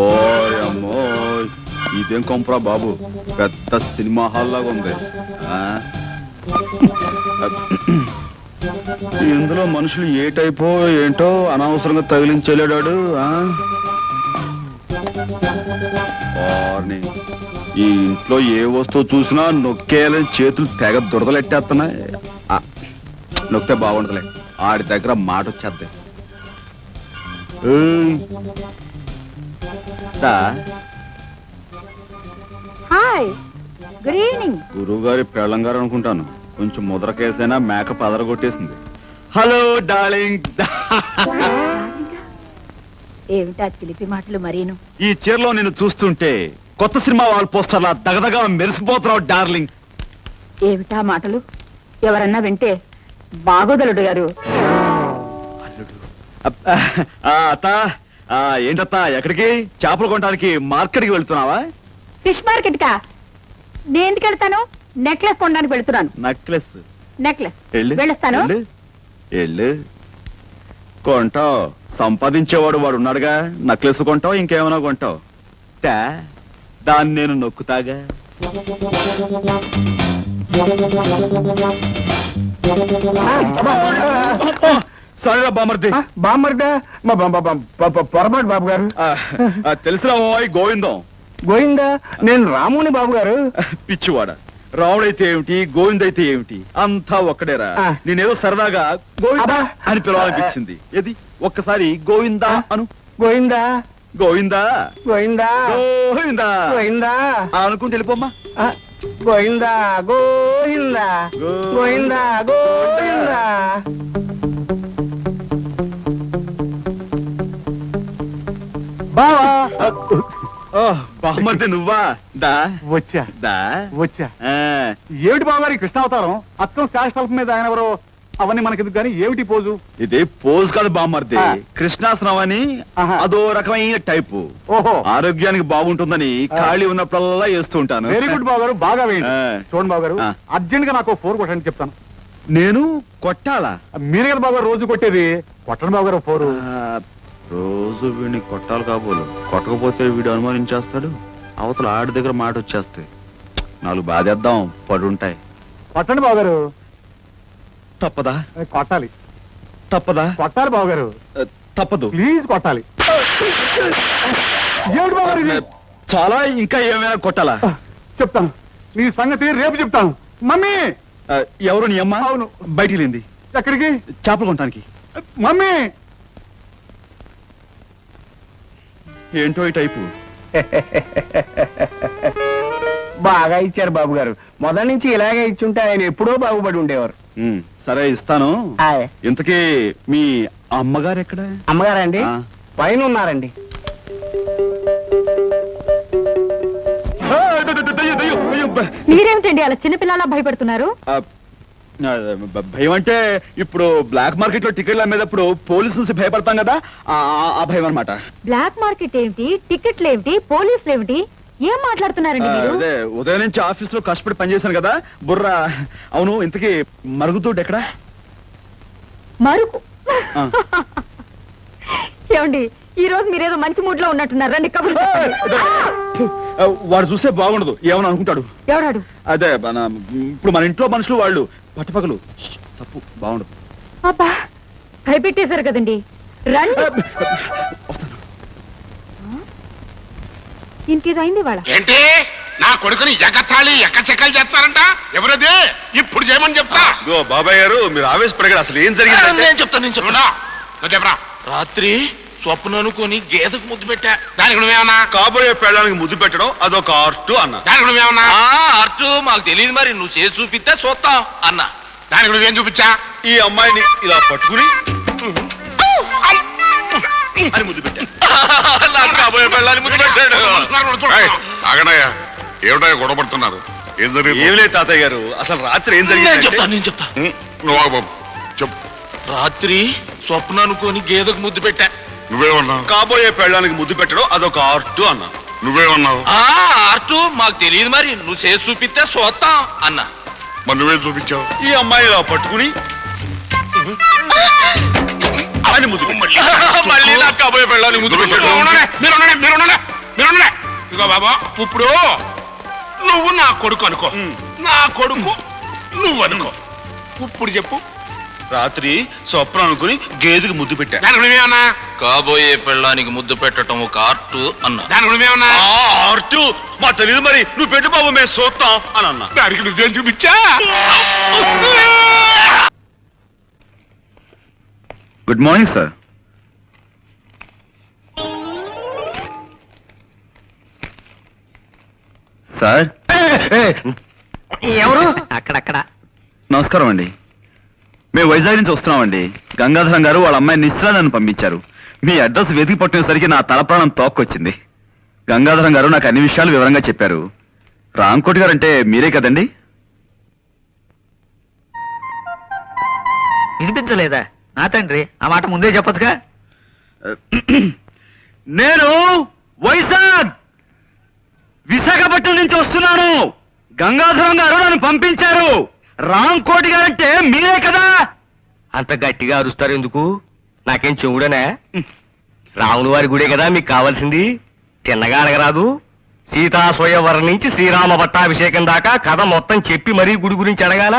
ఓయమ్మో, ఇదేం కొంపరా బాబు, పెద్ద సినిమా హాల్ లాగా ఉంది. ఇందులో మనుషులు ఏ టైపో ఏంటో అనవసరంగా తగిలించలేడాడు. ఈ ఇంట్లో ఏ వస్తువు చూసినా నొక్కేయాలని చేతులు తెగ దురదలెట్టేస్తున్నాయి. నొక్కితే బాగుండదులే, ఆడి దగ్గర మాట వచ్చేద్ది. గురువు గారి పెళ్ళం గారు అనుకుంటాను. కొంచెం ముద్ర కేసైనా మేకప్ అదరగొట్టేసింది. Hello darling. ఏమిటా చిలిపి మాటలు మరీను? ఈ చీరలో నేను చూస్తుంటే కొత్త సినిమా వాల్ పోస్టర్లా దగదగా మెరిసిపోతున్నావు డార్లింగ్. ఏమిటా మాటలు? ఎవరన్నా వింటే బాగోదలుడు గారు. అత్త, ఏంటత్త ఎక్కడికి? చేపలు కొనడానికి మార్కెట్కి వెళ్తున్నావా? ఫిష్ మార్కెట్ కా? నేను ఎందుకు వెళ్తాను? నెక్లెస్ కొనడానికి వెళ్తున్నాను. నెక్లెస్? నెక్లెస్ వెళ్ళొస్తాను. కొంటావు, సంపాదించేవాడు వాడు ఉన్నాడుగా. నెక్లెస్ కొంటావు, ఇంకేమైనా కొంటావు. దాన్ని నేను నొక్కుతాగా. సరేరా బామర్ది. బామర్దా? పొరపాటు బాబు గారు. తెలిసిన గోవిందం. గోవిందా? నేను రాముని బాబు గారు. పిచ్చివాడ, రాముడైతే ఏమిటి, గోవిందైతే ఏమిటి, అంతా ఒక్కడేరా. నేనేదో సరదాగా గోవిందా అని పిలవాలనిపించింది. ఏది ఒక్కసారి గోవిందా అను. గోవిందా గోవిందా గోవిందా గోవిందా గోవిందా అనుకుంటే వెళ్ళిపోమ్మా. గోవిందా గోవిందా గోవిందా గోవిందా. బామర్ది నువ్వా? దా వచ్చా దా వచ్చా. ఏమిటి బావగారి కృష్ణావతారం? అచ్చం శాస్త్రాల మీద ఆయన ఎవరో అవన్నీ మనకెందుకు కానీ ఏమిటి పోజు? ఇది పోజ్ కాదు బామర్ది, కృష్ణాసనం అని. అదో రకమైన టైపు. ఓహో, ఆరోగ్యానికి బాగుంటుందని ఖాళీ ఉన్నప్పుడల్లా వేస్తూ ఉంటాను. వెరీ గుడ్ బావగారు, బాగా వేయండి. చూడండి బావగారు, అర్జెంట్ గా నాకు 4 కొట్టండి చెప్తాను. నేను కొట్టాలా? మీరే కదా బావగారు రోజు కొట్టేది. కొట్టండి బావగారు 4. రోజు వీడిని కొట్టాలి కాబోలు. కొట్టకపోతే వీడు అనుమానించేస్తాడు. అవతల ఆడి దగ్గర మాట వచ్చేస్తాయి. 4 బాధేద్దాం, పడుంటాయి. కొట్టండి బావగారు. తప్పదా? కొట్టాలి. తప్పదా? కొట్టాలి బావగారు. తప్పదు, ప్లీజ్ కొట్టాలి. చాలా ఇంకా ఏమైనా కొట్టాలా? చెప్తాను, నీ సంగతి రేపు చెప్తాను. మమ్మీ. ఎవరు నీ అమ్మ? అవును. బయటికి లేంది. ఎక్కడికి? చేపలు కొనడానికి. మమ్మీ. ఏంటో ఈ టైపు. బాగా ఇచ్చారు బాబు గారు. మొదటి నుంచి ఇలాగే ఇచ్చుంటే ఆయన ఎప్పుడో బాగుపడి ఉండేవారు. సరే ఇస్తాను. ఇంతకీ మీ అమ్మగారు ఎక్కడ? అమ్మగారండి పైన ఉన్నారండి. మీరేమిటండి అలా చిన్నపిల్లలా భయపడుతున్నారు? భయం అంటే ఇప్పుడు బ్లాక్ మార్కెట్ లో టికెట్లు అమ్మేటప్పుడు పోలీసు నుంచి భయపడతాం కదా, ఆ భయం అన్నమాట. బ్లాక్ మార్కెట్ ఏమిటి, టికెట్లు ఏమిటి, పోలీసులు ఏమిటి, ఏం మాట్లాడుతున్నారండి మీరు? అదే ఉదయం నుంచి ఆఫీస్ లో కష్టపడి పనిచేశాను కదా, బుర్ర. అవును, ఇంతకీ మరుగుదొడ్డు ఎక్కడ? మరుగు? ఏమండి, ఈ రోజు మీరేదో మంచి మూడ్ లో ఉన్నట్టున్నారు. రండి కబుర్లు చెప్పండి. వాడు చూస్తే బాగుండదు, ఏమని అనుకుంటాడు. ఎవడాడు? అదే ఇప్పుడు మన ఇంట్లో మనుషులు వాళ్ళు పట్టుపగలు. తప్పు, బాగుండదు. అబ్బా, భయపెట్టేశారు కదండి. రండి. వస్తాను. ఇంకేదైంది వాళ్ళ? ఏంటి నా కొడుకుని ఎగతాళి ఎక్కచెక్కలు చేస్తారంట? ఎవరది? ఇప్పుడు చేయమని చెప్తా. బాబాయ్ గారు, మీరు ఆవేశపడగారు. అసలు ఏం జరిగింది? నేను చెప్తాను. రాత్రి స్వప్న అనుకుని గేదకు ముద్దు పెట్టా. దానికి నువ్వేమన్నా? కాబోయే పెళ్ళానికి ముద్దు పెట్టడం అదొక ఆర్ట్ అన్నా. దానికి నువ్వేమన్నా? ఆర్ట్ మాకు తెలియదు, మరి నువ్వు చేసి చూపిస్తే చూస్తాం అన్నా. దానికి నువ్వేం చూపించా? ఈ అమ్మాయిని ఇలా పట్టుకుని అని ముద్దు పెట్టా. నాకు కాబోయే పెళ్ళాన్ని ముద్దు పెట్టాడు. ఆగనయ్యా, ఏమిటా గొడవపడుతున్నారు? ఏం జరిగింది? ఏం లేదు తాతయ్య గారు, అసలు రాత్రి ఏం జరిగింది? నేను చెప్తా. నువ్వు బాబు చెప్పు. రాత్రి స్వప్న అనుకోని గేదకు ముద్దు పెట్టా. నువ్వేమన్నా? కాబోయే పెళ్ళానికి ముద్దు పెట్టడం అదొక ఆర్ట్ అన్నా. నువ్వేమన్నావు? ఆర్టు మాకు తెలియదు మరి నువ్వు చేసి చూపిస్తే చూస్తాం అన్నా. మరి నువ్వేం చూపించావు? ఈ అమ్మాయి ఇలా పట్టుకుని అని ముద్దు మళ్ళీ నాకు కాబోయే పెళ్ళాన్ని ముద్దు పెట్టాడు. ఇదిగో బాబా, ఇప్పుడు నువ్వు నా కొడుకు అనుకో, నా కొడుకు నువ్వు అనుకో. ఇప్పుడు చెప్పు. రాత్రి స్వప్నం అనుకుని గేదెకి ముద్దు పెట్టా. దానికి నువ్వేమన్నా? కాబోయే పెళ్ళానికి ముద్దు పెట్టడం ఒక ఆర్టు అన్నా. దానికి నువ్వేమన్నా? ఆర్టు మా తెలియదు మరి, నువ్వు పెట్టు బాబు మేము చూస్తాం అని అన్నా. దానికి నువ్వేం చూపించా? Good morning sir. సార్ ఎవరు? అక్కడక్కడ. నమస్కారం అండి. మేము వైజాగ్ నుంచి వస్తున్నామండి. గంగాధరం గారు వాళ్ళ అమ్మాయి నిశ్చలా నన్ను పంపించారు. మీ అడ్రస్ వెతికి పట్టినసరికి నా తలప్రాణం తోక్కొచ్చింది. గంగాధరం గారు నాకు అన్ని విషయాలు వివరంగా చెప్పారు. రాంకోటి గారు అంటే మీరే కదండి? వినిపించలేదా? నా తండ్రి, ఆ మాట ముందే చెప్పచ్చుగా. నేను విశాఖపట్నం నుంచి వస్తున్నాను. గంగాధరం గారు నన్ను పంపించారు. రాంకోటి గారు అంటే మీరే కదా? అంత గట్టిగా అరుస్తారు ఎందుకు? నాకేం చెవుడనే? రాముల వారి గుడే కదా మీకు కావాల్సింది. తిన్నగా అడగరాదు. సీతా స్వయంవరం నుంచి శ్రీరామ పట్టాభిషేకం దాకా కథ మొత్తం చెప్పి మరీ గుడి గురించి అడగాల.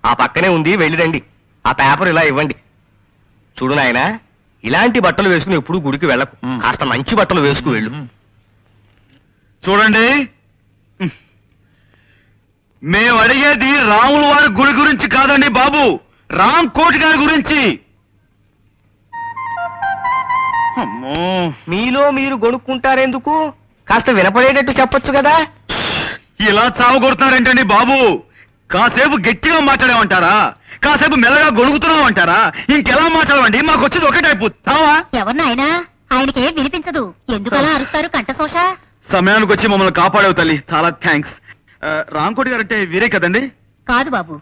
ఆ పక్కనే ఉంది, వెళ్ళిరండి. ఆ పేపర్ ఇలా ఇవ్వండి. చూడు నాయనా, ఇలాంటి బట్టలు వేసుకుని ఎప్పుడు గుడికి వెళ్ళకు. కాస్త మంచి బట్టలు వేసుకు వెళ్ళు. చూడండి, మేము అడిగేది రాముల వారి గుడి గురించి కాదండి బాబు, రాంకోటి గారి గురించి. అమ్మో, మీలో మీరు గొనుక్కుంటారెందుకు? కాస్త వినపడేటట్టు చెప్పొచ్చు కదా. ఇలా చావగొడుతున్నారేంటండి బాబు? కాసేపు గట్టిగా మాట్లాడేమంటారా? కాసేపు మెల్లగా గొడుగుతున్నామంటారా? ఇంకెలా మాట్లాడమండి? మాకు వచ్చేది ఒకటే అయిపోతావా? ఎవరినైనా ఆయనకి ఏం వినిపించదు. ఎందుకలా అరుస్తారు కంఠశోష? సమయానికి వచ్చి మమ్మల్ని కాపాడేవు తల్లి, చాలా థ్యాంక్స్. రాంకోటి గారు అంటే వీరే కదండి? కాదు బాబు,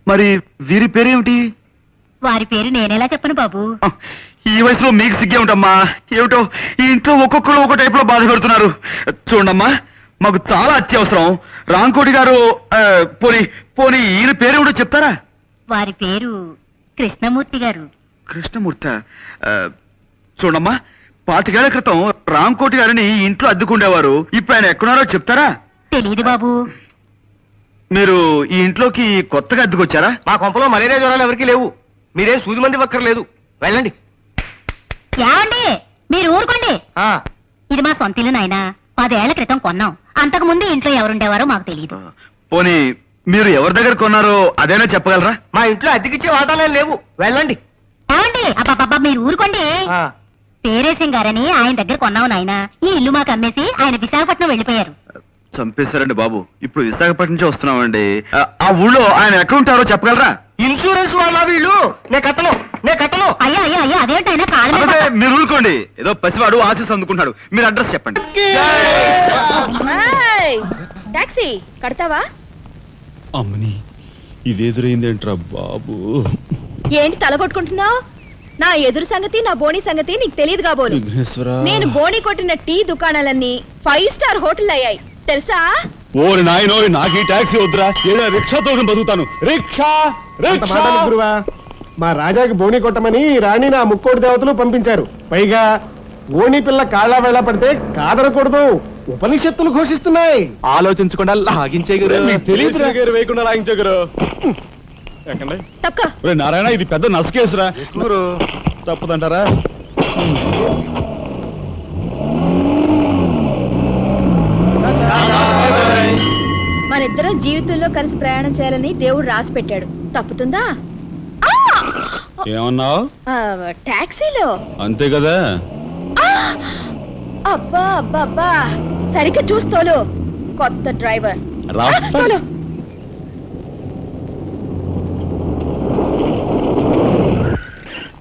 మరి వీరి పేరేమిటి? వారి పేరు నేనేలా చెప్పను బాబు. ఈ వయసులో మీకు సిగ్గే ఉంటమ్మా. ఏమిటో ఈ ఇంట్లో ఒక్కొక్కరు ఒక్కో టైప్ లో బాధ పెడుతున్నారు. చూడమ్మా, మాకు చాలా అత్యవసరం. రాంకోటి గారు పోనీ పోనీ ఈయన పేరేమిటో చెప్తారా? వారి పేరు కృష్ణమూర్తి గారు. కృష్ణమూర్తి. చూడమ్మా, 25 ఏళ్ల క్రితం రాంకోటి గారిని ఈ ఇంట్లో అద్దుకుండేవారు. ఇప్పుడు ఆయన ఎక్కడున్నారో చెప్తారా? తెలీదు బాబు. మీరు ఈ ఇంట్లోకి కొత్తగా అద్దెకొచ్చారా? మా కొంపలో మలేరియా జ్వరాలు ఎవరికీ లేవు. మీరేం సూది మంది పక్కర్లేదు. వెళ్ళండి. ఏమండి, మీరు ఊరుకోండి. ఇది మా సొంత ఇల్లు నాయనా. 10 ఏళ్ల క్రితం కొన్నాం. అంతకు ముందు ఇంట్లో ఎవరుండేవారో మాకు తెలియదు. పోనీ మీరు ఎవరి దగ్గర కొన్నారో అదేనా చెప్పగలరా? మా ఇంట్లో అద్దెకిచ్చే వాటాలే లేవు. వెళ్ళండి. ఏమండి, అబ్బాబ్బా మీరు ఊరుకోండి. పేరేశం గారని ఆయన దగ్గర కొన్నావు నాయనా. ఈ ఇల్లు మాకు అమ్మేసి ఆయన విశాఖపట్నం వెళ్ళిపోయారు. చంపేశారండి బాబు. ఇప్పుడు విశాఖపట్నం నుంచి వస్తున్నామండి. ఆ ఊళ్ళో ఆయన ఎక్కడ ఉంటారో చెప్పగలరా? ఇన్సూరెన్స్ వాళ్ళ వీళ్ళు. నే కట్టను. అయ్యా అయ్యా అయ్యా, అదేంటైనా కాలం మీద అబ్బే, మీరు ఊరుకోండి. ఏదో పసివాడు ఆశీస్ అందుకుంటున్నాడు. మీరు అడ్రస్ చెప్పండి. టాక్సీ కడతావా? అమ్మని, ఇదేదురైందేంట్రా బాబు? ఏంటి తల కొట్టుకుంటున్నావు? నా ఎదురు సంగతి, నా బోణి సంగతి నీకు తెలియదు కాబోలు. నేను బోణి కొట్టిన టీ దుకాణాలన్నీ 5 స్టార్ హోటల్ అయ్యాయి తెలుసా? ఓరి నాయనో, నాకు ఈ టాక్సీ వద్దురా. ఏదో రిక్షాతో బతుకుతాను. రిక్షా గురువా, మా రాజాకి బోని కొట్టమని రాణి నా ముక్కోటి దేవతలు పంపించారు. పైగా ఓణి పిల్ల కాళ్ళ వేళ పడితే కాదరకూడదు, ఉపనిషత్తులు ఘోషిస్తున్నాయి. ఆలోచించకుండా లాగించే తెలియదు వేయకుండా లాగించగరు. నారాయణ, ఇది పెద్ద నసకేసురా. తప్పదంటారా? మనిద్దరం జీవితంలో కలిసి ప్రయాణం చేయాలని దేవుడు రాసి పెట్టాడు. తప్పుతుందా? ఏమన్నావు? టాక్సీలో. అంతే కదా. అబ్బా అబ్బా అబ్బా, సరిగ్గా చూస్తోలు. కొత్త డ్రైవర్.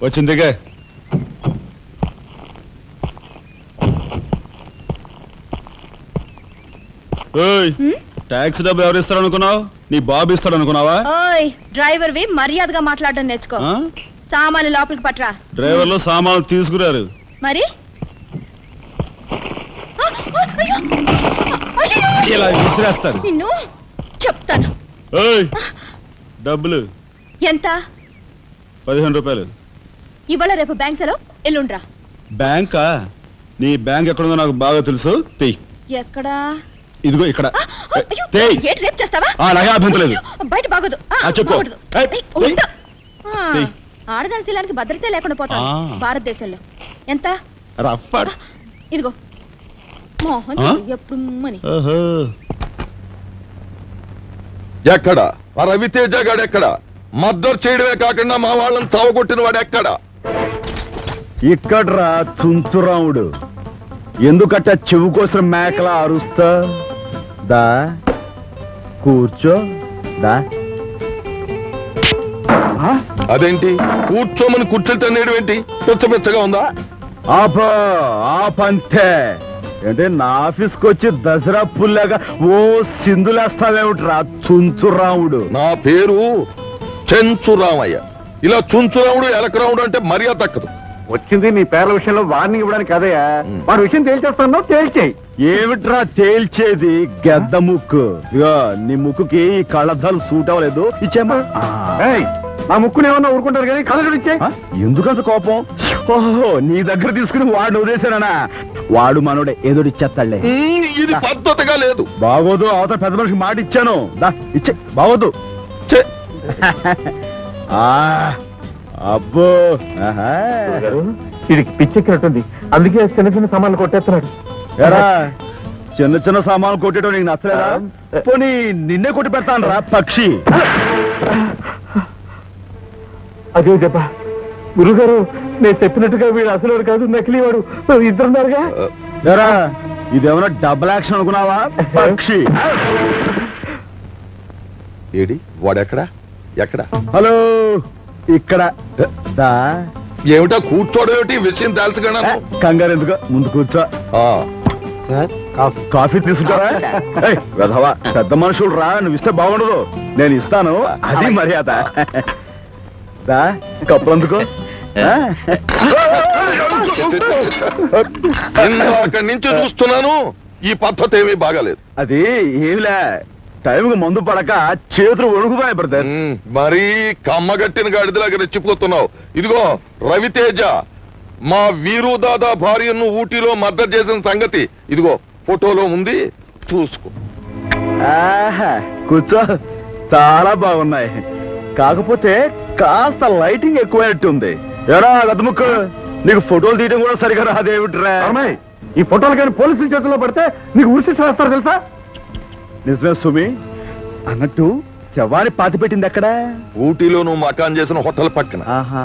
వచ్చిందిగా. టాక్సీ డబ్బు ఎవరు ఇస్తారు అనుకున్నావు? నీ బాబు ఇస్తాడు అనుకున్నావా? ఓయ్ డ్రైవర్ వి మర్యాదగా మాట్లాడడం నేర్చుకో. సామాన్లు లోపలికి పట్రా. డ్రైవర్లు సామాన్లు తీసుకురారు. మరి ఇలా విసిరేస్తాను. నిన్ను చెప్తాను. ఓయ్, డబ్బులు ఎంత? 15 రూపాయలు. ఇవాళ రేపు బ్యాంక్ సెలవు, ఎల్లుండ్రా. బ్యాంకా? నీ బ్యాంక్ ఎక్కడుందో నాకు బాగా తెలుసు. తెయ్. ఎక్కడా? ఇదిగో ఇక్కడ. అయ్యో, తెయ్. ఏంటి రేపు చేస్తావా? అలాగే అభ్యంతరం లేదు. బయట బాగోదు. చెప్పు. బాగోదు. ఏయ్, ఏయ్, ఉండు. తెయ్. ఆడదాని శీలానికి భద్రత లేకుండా పోతాం భారతదేశంలో. ఎంత? రఫ్. ఇదిగో మోహన్ ఎప్పుడు మని. ఓహో. ఎక్కడ ఆ రవితేజ గాడు ఎక్కడ? మద్దతు చేయడమే కాకుండా మా వాళ్ళని చావగొట్టిన వాడు ఎక్కడ? ఇక్కడ్రా చుంచురాముడు. ఎందుకట్ట చెవు కోసం మేకలా అరుస్తా? దా కూర్చో. దా. అదేంటి కూర్చోమని కుర్చీలు తన్నేయడం ఏంటి? పిచ్చపిచ్చగా ఉందా? ఆపంతే. అంటే నా ఆఫీస్కి వచ్చి దసరా పుల్లాగా ఓ సింధులేస్తావేమిట్రా చుంచురాముడు? నా పేరు చెంచురామయ్య. ఇలా చుంచురాముడు ఎలకరాముడు అంటే మర్యాద దక్కదు. వచ్చింది నీ పేర్ల విషయంలో వార్నింగ్ ఇవ్వడానికి కదయా. వాడి విషయం తేల్చేస్తాను, తేల్చేయి. ఏమిట్రా తేల్చేది? గెద్ద ముక్కు. ఇగో నీ ముక్కుకి ఈ కళ్ళద్దాలు సూట్ అవ్వలేదు. ఇచ్చేమా? నా ముక్కుని ఏమన్నా ఊరుకుంటారు కానీ కళ్ళ ఇచ్చే. ఎందుకంత కోపం? ఓహో, నీ దగ్గర తీసుకుని వాడిని వదిలేశానా? వాడు మనోడే ఏదోడిచ్చేస్తాడులే. ఇది పద్ధతిగా లేదు. బాగోదు. అవతల పెద్ద మనిషికి మాట ఇచ్చాను. దా ఇచ్చే. బాగోదు. ఛే! అబ్బో, ఇది పిచ్చెక్కినట్టుంది. అందుకే చిన్న చిన్న సామాన్లు కొట్టేస్తున్నాడు. ఎరా, చిన్న చిన్న సామాన్లు కొట్టేయడం నీకు నచ్చలేదా? పోనీ నిన్నే కొట్టి పెడతాను రా పక్షి. అదే చెప్ప గురుగారు, నేను చెప్పినట్టుగా వీడు అసలు కాదు, నకిలీ వాడు. ఇద్దరున్నారుగా. ఎరా, ఇదేమన్నా డబుల్ యాక్షన్ అనుకున్నావా పక్షి? ఏడి వాడెక్కడా? ఎక్కడ? హలో, ఇక్కడ. దా. ఏమిటా కూర్చోవడం ఏమిటి? విషయం తెలుసుకున్నా. కంగారు ఎందుకు, ముందు కూర్చో. కాఫీ తీసుకుంటారా? ఏయ్, వెధవా, పెద్ద మనుషులు రా, నువ్వు ఇస్తే బాగుండదు. నేను ఇస్తాను, అది మర్యాద. దా, కప్పులు అందుకో. అక్కడి నుంచి చూస్తున్నాను, ఈ పద్ధతి ఏమీ బాగాలేదు. అది ఏమిలే, టైంకి మందు పడక చేతులు వణుకుతాయి బ్రదర్. మరీ కమ్మగట్టిన గాడిదలాగా రెచ్చిపోతున్నావు. ఇదిగో రవితేజ, మా వీరు దాదా భార్యను ఊటీలో మర్డర్ చేసిన సంగతి ఇదిగో ఫోటోలో ఉంది, చూసుకో. కూర్చో. చాలా బాగున్నాయి, కాకపోతే కాస్త లైటింగ్ ఎక్కువైనట్టుంది. ఎరా గతముక్కు, నీకు ఫోటోలు తీయడం కూడా సరిగా రాదేమిట్రా? ఈ ఫోటోలు కానీ పోలీసుల చేతుల్లో పడితే నీకు ఉరిశిక్ష వేస్తారు తెలుసా? నిజమే సుమి. అన్నట్టు శవాన్ని పాతిపెట్టింది ఎక్కడ? ఊటీలో నువ్వు మకాన్ చేసిన హోటల్ పక్కన. ఆహా,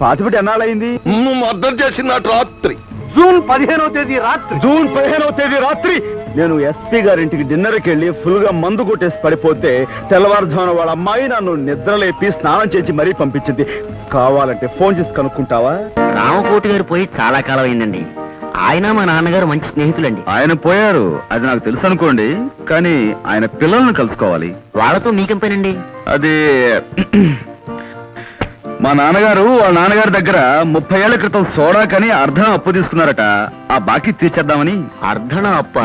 పాతిపెట్టి ఎన్నాళ్ళయింది? నువ్వు మర్డర్ చేసిన రాత్రి జూన్ 15వ తేదీ రాత్రి. జూన్ 15వ తేదీ రాత్రి నేను ఎస్పీ గారింటికి డిన్నర్కి వెళ్ళి ఫుల్ గా మందు కొట్టేసి పడిపోతే తెల్లవారుజామున వాళ్ళ అమ్మాయి నన్ను నిద్రలేపి స్నానం చేసి మరీ పంపించింది. కావాలంటే ఫోన్ చేసి కనుక్కుంటావా? రామకోటి గారు పోయి చాలా కాలం అయిందండి. ఆయన మా నాన్నగారు మంచి స్నేహితులండి. ఆయన పోయారు, అది నాకు తెలుసు అనుకోండి, కానీ ఆయన పిల్లలను కలుసుకోవాలి. వాళ్ళతో మీకేం పనండి? అది మా నాన్నగారు వాళ్ళ నాన్నగారి దగ్గర 30 ఏళ్ల క్రితం సోడా కని అర్ధం అప్పు తీసుకున్నారట. ఆ బాకీ తీర్చేద్దామని. అర్ధన అప్ప.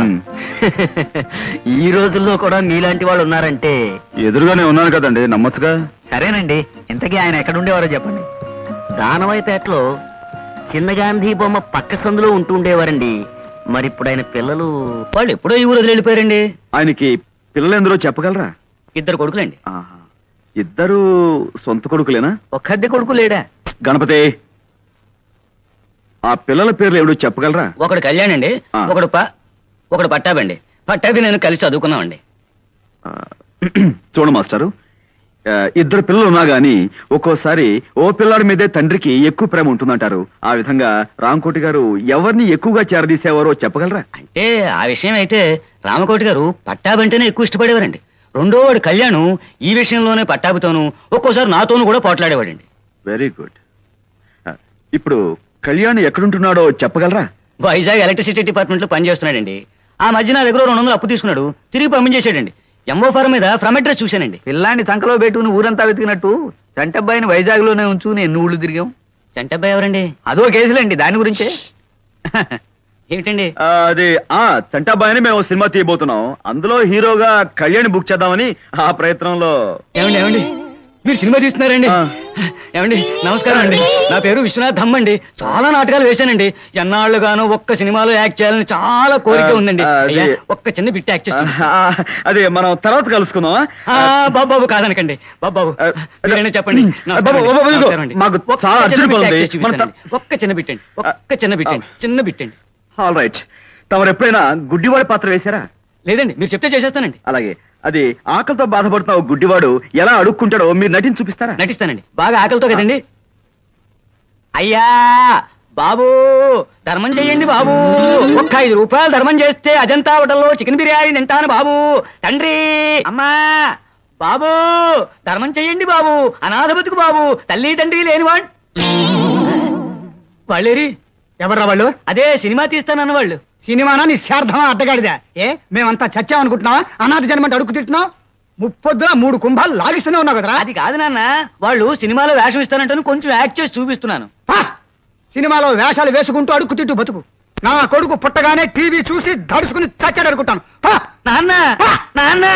ఈ రోజుల్లో కూడా మీలాంటి వాళ్ళు ఉన్నారంటే. ఎదురుగానే ఉన్నాను కదండి, నమ్మచ్చుగా. సరేనండి, ఇంతకీ ఆయన ఎక్కడుండేవారో చెప్పండి. దానవైపేటలో చిన్న గాంధీ బొమ్మ పక్క సందులో ఉంటుండేవారండి. మరి ఇప్పుడు ఆయన పిల్లలు వాళ్ళు ఎప్పుడో ఈ ఊరు వెళ్ళిపోయారండి. ఆయనకి పిల్లలు ఎందరో చెప్పగలరా? 2 కొడుకులండి. ఆహా. ఇద్దరు సొంత కొడుకులేనా? ఒక్కద్దె కొడుకు లేడా? గణపతి, ఆ పిల్లల పేర్లు ఎవడో చెప్పగలరా? ఒకడు కళ్యాణ్ అండి, ఒకడు పట్టాబండి. పట్టాభి నేను కలిసి చదువుకున్నామండి. చూడు మాస్టారు, ఇద్దరు పిల్లలు ఉన్నా గాని ఒక్కోసారి ఓ పిల్లాడి మీదే తండ్రికి ఎక్కువ ప్రేమ ఉంటుందంటారు. ఆ విధంగా రామకోటి గారు ఎవరిని ఎక్కువగా చేరదీసేవారో చెప్పగలరా? అంటే ఆ విషయం అయితే రామకోటి గారు పట్టాబంటేనే ఎక్కువ ఇష్టపడేవారండి. రెండోవాడు కళ్యాణ్ ఈ విషయంలోనే పట్టాభితోనూ ఒక్కోసారి నాతోనూ కూడా పోట్లాడేవాడండి. Very good. ఇప్పుడు కళ్యాణ్ ఎక్కడుంటున్నాడో చెప్పగలరా? వైజాగ్ ఎలక్ట్రిసిటీ డిపార్ట్మెంట్ లో పనిచేస్తున్నాడండి. ఆ మధ్య నా దగ్గర 200 అప్పు తీసుకున్నాడు, తిరిగి పంపించేసాడండి. ఎంఓ ఫారం మీద ఫ్రమ్ అడ్రస్ చూశానండి. పిల్లాన్ని సంకలో పెట్టుకుని ఊరంతా వెతికినట్టు చంటబ్బాయిని వైజాగ్ లోనే ఉంచు ఎన్ని ఊళ్ళు తిరిగాం. చంటబ్బాయి ఎవరండి? అదో కేసులేండి, దాని గురించే. ఏమిటండి? అది చంటాబాయ్ అని మేము సినిమా తీయబోతున్నాం. అందులో హీరోగా కళ్యాణ్ బుక్ చేద్దామని ఆ ప్రయత్నంలో. ఏమండి మీరు సినిమా తీస్తున్నారండి? ఆ. ఏమండి నమస్కారం అండి, నా పేరు విశ్వనాథ్ ధమ్ అండి. చాలా నాటకాలు వేశానండి. ఎన్నాళ్ళుగానో ఒక్క సినిమాలో యాక్ట్ చేయాలని చాలా కోరిక ఉందండి. అయ్యా, ఒక్క చిన్న బిట్ యాక్ట్ చేస్తాను. అదే మనం తర్వాత కలుసుకుందాం. బాబు కాదనకండి. బాబు మీరైనా చెప్పండి. నమస్కారం అండి. మాకు ఒక్క చాలా చిన్న అర్జెంట్ bit పని act ఉంది. చేసి చూపిస్తానండి. ఒక్క చిన్న బిట్టండి, ఒక్క చిన్న బిట్టండి, చిన్న బిట్టండి. All right. తమరు ఎప్పుడైనా గుడ్డివాడి పాత్ర వేశారా? లేదండి, మీరు చెప్తే చేసేస్తానండి. అలాగే. అది ఆకలితో బాధపడుతున్న ఒక గుడ్డివాడు ఎలా అడుక్కుంటాడో మీరు నటించి చూపిస్తారా? నటిస్తానండి. బాగా ఆకలితో కదండి. అయ్యా బాబు, ధర్మం చెయ్యండి బాబు. ఒక్క 5 రూపాయలు ధర్మం చేస్తే అజంతా హోటల్లో చికెన్ బిర్యానీ తింటాను బాబు. తండ్రి, అమ్మా, బాబు ధర్మం చెయ్యండి బాబు. అనాథ బతుకు బాబు, తల్లి తండ్రి లేనివాడు. వాళ్ళేరి? ఎవర్రా వాళ్ళు? అదే సినిమా తీస్తానన్న వాళ్ళు. సినిమానా నిశ్చార్థమా అడ్డగాడిదా? మేమంతా చచ్చామనుకుంటున్నావా? అనాథ జన్మంటే అడుగు తింటున్నావు. ముప్పొద్దున 3 కుంభాలు లాగిస్తూనే ఉన్నావు కదరా. అది కాదు నాన్న, వాళ్ళు సినిమాలో వేషం ఇస్తానంటాను, కొంచెం యాక్ట్ చేసి చూపిస్తున్నాను. సినిమాలో వేషాలు వేసుకుంటూ అడుక్కు తిట్టు బతుకు. నా కొడుకు పుట్టగానే టీవీ చూసి దడుచుకుని చచ్చాడు అనుకుంటాను. నాన్న నాన్న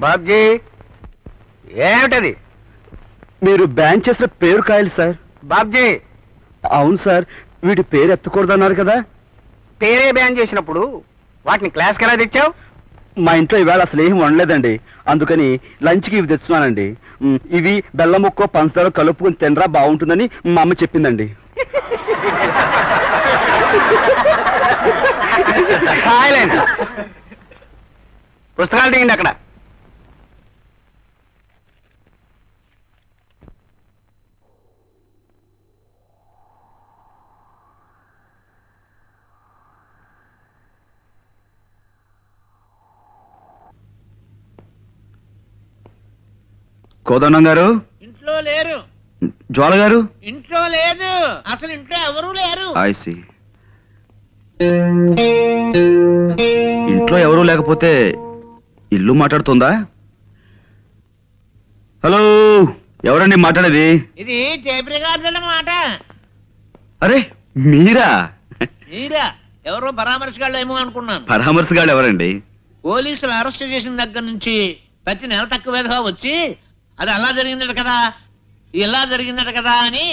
బాబ్జీ, ఏమిటది? మీరు బ్యాన్ చేసిన పేరు కాయలు సార్. బాబ్జీ, అవును సార్, వీటి పేరు ఎత్తకూడదన్నారు కదా. పేరే బ్యాన్ చేసినప్పుడు వాటిని క్లాస్కి ఎలా తెచ్చావు? మా ఇంట్లో ఈవేళ అసలు ఏం వండలేదండి, అందుకని లంచ్కి ఇవి తెచ్చున్నానండి. ఇవి బెల్లం ముక్క పంచదార కలుపుకొని తినరా బాగుంటుందని మా అమ్మ చెప్పిందండి. సైలెన్స్. పుస్తకాలు తీయండి అక్కడ. కోదండం గారు ఇంట్లో లేరు. జ్వాల గారు ఇంట్లో లేదు. అసలు ఇంట్లో ఎవరూ లేరు. ఐసి. ఇంట్లో ఎవరూ లేకపోతే ఇల్లు మాట్లాడుతుందా? హలో, ఎవరండి మాట్లాడేది? ఇది టేప్ రికార్డుల మాట. అరే మీరా? మీరా? ఎవరో పరామర్శగాళ్ళు ఏమో అనుకున్నాను. పరామర్శగాళ్ళు ఎవరండి? పోలీసులు అరెస్ట్ చేసిన దగ్గర నుంచి ప్రతి నెల తక్కువ వచ్చి అది అలా జరిగిందట కదా, ఇలా జరిగిందట కదా అని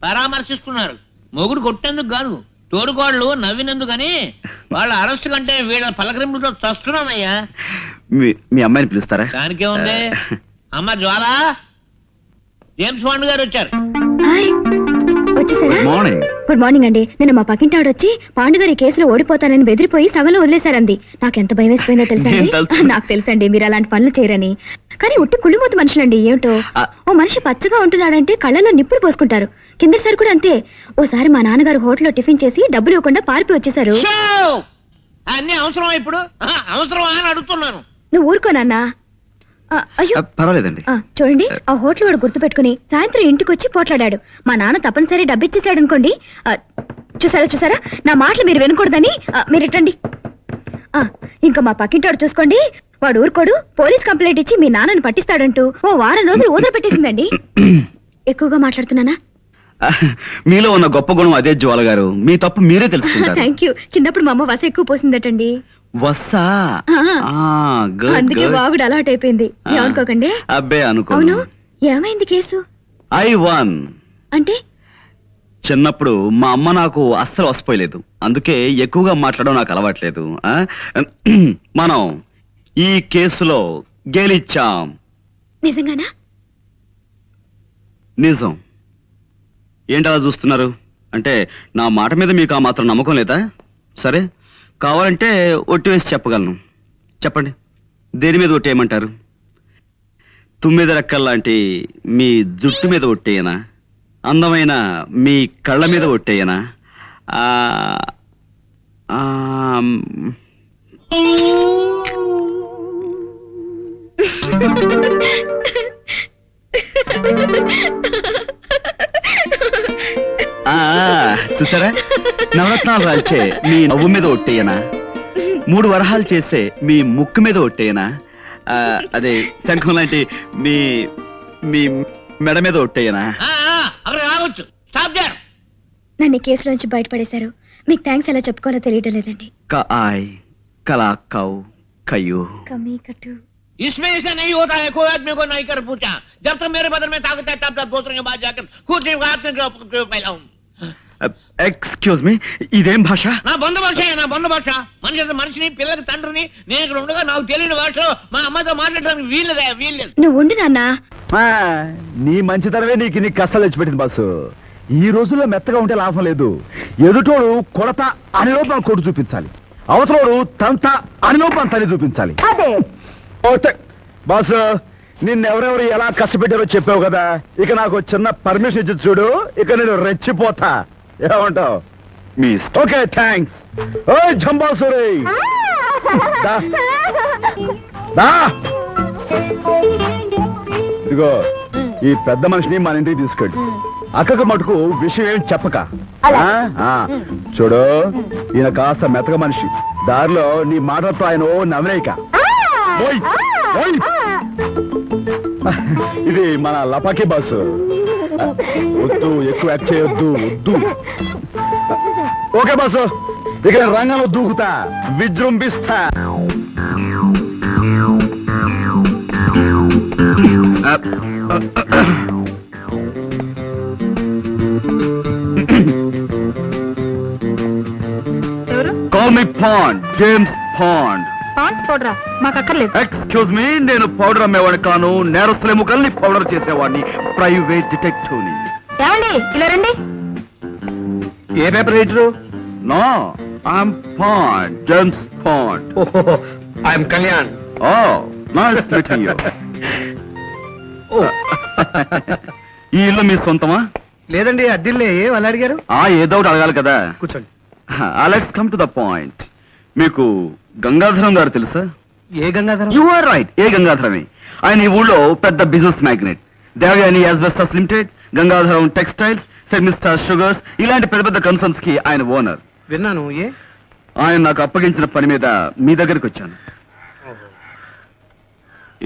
పరామర్శిస్తున్నారు. మొగుడు కొట్టేందుకు గాను, తోడుకోళ్ళు నవ్వినందుకని. వాళ్ళ అరెస్ట్ కంటే వీళ్ళ పలకరింపులతో చస్తున్నానయ్యా. మీ అమ్మాయిని పిలుస్తారా? దానికే ఉంది. అమ్మ జ్వాల, జేమ్స్ బాండ్ గారు వచ్చారు. వచ్చేసారా? Good morning. గుడ్ మార్నింగ్ అండి. నేను మా పక్కింటి ఆవిడ వచ్చి పాండుగారి కేసులో ఓడిపోతానని బెదిరిపోయి సగంలో వదిలేశారండి. నాకెంత భయం వేసిపోయిందో తెలుసా? నాకు తెలుసండి మీరు అలాంటి పనులు చేయరని. కానీ ఉట్టి కుళ్ళిమూత మనుషులండి. ఏమిటో, ఓ మనిషి పచ్చగా ఉంటున్నాడంటే కళ్ళలో నిప్పులు పోసుకుంటారు. కిందసారి కూడా అంతే. ఓసారి మా నాన్నగారు హోటల్లో టిఫిన్ చేసి డబ్బులు ఇవ్వకుండా పారిపోయి వచ్చేసారు. అన్ని అవసరమా ఇప్పుడు? అవసరమా అని అడుగుతున్నాను. నువ్వు ఊరుకోనన్నా. అయ్యో పర్వాలేదండి. చూడండి, ఆ హోటల్ వాడు గుర్తు పెట్టుకుని సాయంత్రం ఇంటికి వచ్చి పోట్లాడాడు. మా నాన్న తప్పనిసరి డబ్బిచ్చేసాడు అనుకోండి. చూసారా, నా మాటలు మీరు వినకూడదని మీరు ఇట్టండి. ఇంకా మా పక్కింటాడు చూసుకోండి, వాడు ఊరుకోడు. పోలీస్ కంప్లైంట్ ఇచ్చి మీ నాన్నని పట్టిస్తాడంటూ ఓ వారం రోజులు ఊదర పెట్టేసిందండి. ఎక్కువగా మాట్లాడుతున్నానా? మీలో ఉన్న గొప్ప గుణం అదే జ్వాల గారు. మీ తప్పు మీరే తెలుసుకుంటారు. Thank you. చిన్నప్పుడు మా అమ్మ వస ఎక్కువ పోసిందటండి. వస్సా? అందుకే బాగుడు అలవాటు అయిపోయింది. ఏమనుకోకండి. అబ్బే అనుకో. అవును, ఏమైంది కేసు? ఐ వన్ అంటే చిన్నప్పుడు మా అమ్మ నాకు అస్సలు వసిపోయలేదు, అందుకే ఎక్కువగా మాట్లాడడం నాకు అలవాట్లేదు. మనం ఈ కేసులో గెలిచాం. నిజంగానా? నిజం. ఏంటలా చూస్తున్నారు? అంటే నా మాట మీద మీకు ఆ మాత్రం నమ్మకం లేదా? సరే, కావాలంటే ఒట్టి వేసి చెప్పగలను. చెప్పండి, దేని మీద ఒట్టేయమంటారు? తుమ్మిద రెక్కల్లాంటి మీ జుట్టు మీద ఒట్టేయనా? అందమైన మీ కళ్ళ మీద ఒట్టేయనా? చూసారా, నవరత్నాలు రాల్చే మీ నవ్వు మీద ఒట్టేయనా, 3 వరహాలు చేసే మీ ముక్కు మీద ఒట్టేయనా, అదే శంఖం లాంటి మీ మీ మెడ మీద ఒట్టేయనా? అక్కడ రావచ్చు. Stop there. నన్ను ఈ కేసులోంచి బయటపడేశారు. మీకు థ్యాంక్స్ ఎలా చెప్పుకోవాలో తెలియడం లేదండి. కాయ్ కలా కౌ కయ్యూ కమీ కట్టు. इसमें ऐसा नहीं होता है, कोई आदमी को नहीं कर पूछा। जब तक मेरे बदन में ताकत है तब तक दूसरे के बाद जाकर कुछ आदमी को फैलाऊं। ఎక్స్క్యూజ్ మీ, ఇదేం భాష? నా బంధు భాష, నా బంధు భాష. మనిషిని పిల్లకి తండ్రిని నేను ఇక్కడ ఉండగా నాకు తెలియని భాషలో మా అమ్మతో మాట్లాడడానికి వీల్లేదు. నువ్వు ఉండు నాన్న. నీ మంచితనమే నీకు నీ కష్టాలు తెచ్చిపెట్టింది బాసు. ఈ రోజుల్లో మెత్తగా ఉంటే లాభం లేదు. ఎదుటోడు కొడత అని లోపల కొడు చూపించాలి, అవతలోడు తంత అని లోపల తని చూపించాలి. బాసు, నిన్నెవరెవరు ఎలా కష్టపెట్టారో చెప్పావు కదా, ఇక నాకు చిన్న పర్మిషన్ ఇచ్చి చూడు, ఇక నేను రెచ్చిపోతా. ఏమంటావు? Okay, thanks. ఓ జంబాసురే, ఇదిగో ఈ పెద్ద మనిషిని మన ఇంటికి తీసుకెళ్ళి అక్కకు మటుకు విషయం ఏం చెప్పక. చూడు, ఈయన కాస్త మెత్తగా మనిషి. దారిలో నీ మాటలతో ఆయన నవ్వేయక. ఇది మన లపాకి బాసు. వద్దు, ఎక్కువ యాక్ట్ చేయొద్దు, వద్దు. ఓకే బాసు, ఇక రంగంలో దూకుతా, విజృంభిస్తా. Call me Pond, James Pond. మాకు అక్కర్లేదు. ఎక్స్క్యూజ్ మీ, నేను పౌడర్ అమ్మేవాడిని కాను, నేరస్తుల ముఖల్ని పౌడర్ చేసేవాడిని, ప్రైవేట్ డిటెక్టివ్ ని. ఇలా రండి. ఏ paper writer? No, I'm Bond, James Bond. I'm Kalyan. Oh, nice meeting you. ఈ ఇల్లు మీ సొంతమా? లేదండి, అద్దిల్లే. వాళ్ళు అడిగారు? ఏదో ఒకటి అడగాలి కదా. కూర్చోండి. Let's come to the point. మీకు గంగాధరం గారు తెలుసా? ఏ గంగాధరం? యు ఆర్ రైట్, ఏ గంగాధరమే. ఆయన ఈ ఊళ్ళో పెద్ద business magnate. Devayani asbestos limited, Gangadharam textiles, సెమిస్టార్ షుగర్స్, ఇలాంటి పెద్ద పెద్ద కన్సర్న్స్ కి ఆయన ఓనర్. విన్నాను. ఏ? ఆయన నాకు అప్పగించిన పని మీద మీ దగ్గరికి వచ్చాను.